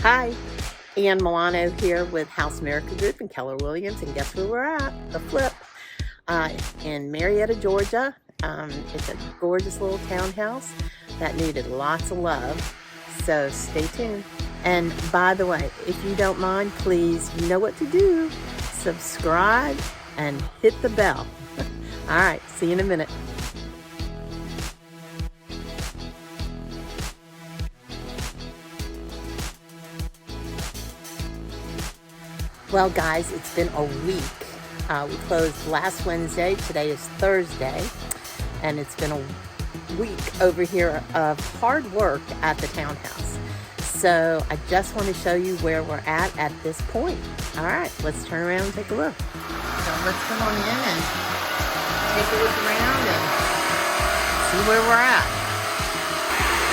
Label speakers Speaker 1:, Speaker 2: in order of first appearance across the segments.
Speaker 1: Hi, Ann Milano here with House America Group and Keller Williams, and guess where we're at? The Flip in Marietta, Georgia. It's a gorgeous little townhouse that needed lots of love, so stay tuned. And by the way, if you don't mind, please, you know what to do. Subscribe and hit the bell. All right, see you in a minute. Well, guys, it's been a week. We closed last Wednesday. Today is Thursday. And it's been a week over here of hard work at the townhouse. So I just want to show you where we're at this point. All right, let's turn around and take a look. So let's come on in and take a look around and see where we're at.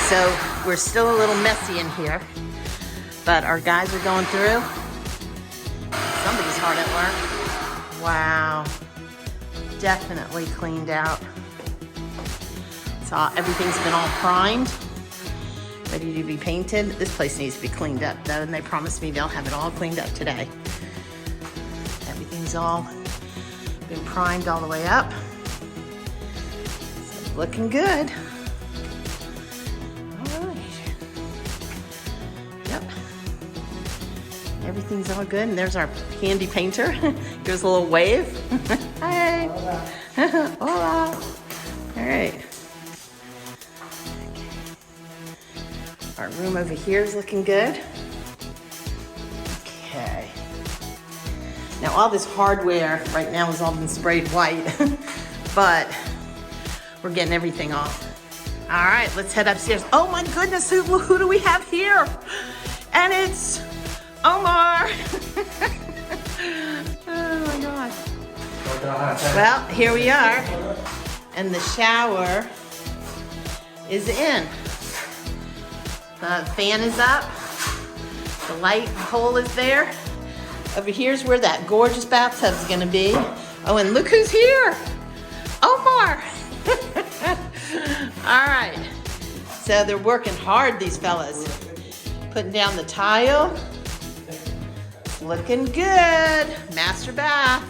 Speaker 1: So we're still a little messy in here, but our guys are going through. Somebody's hard at work. Wow. Definitely cleaned out. So everything's been all primed, ready to be painted. This place needs to be cleaned up though, and they promised me they'll have it all cleaned up today. Everything's all been primed all the way up. So looking good. All right. Yep. Everything's all good, and there's our handy painter. Gives a little wave. Hey. Hola. All right. Our room over here is looking good. Okay. Now all this hardware right now has all been sprayed white, but we're getting everything off. All right, let's head upstairs. Oh my goodness, who do we have here? And it's Omar. Oh my gosh. Well, here we are. And the shower is in. The fan is up. The light pole is there. Over here's where that gorgeous bathtub's gonna be. Oh, and look who's here. Omar. All right. So they're working hard, these fellas. Putting down the tile. Looking good. Master bath.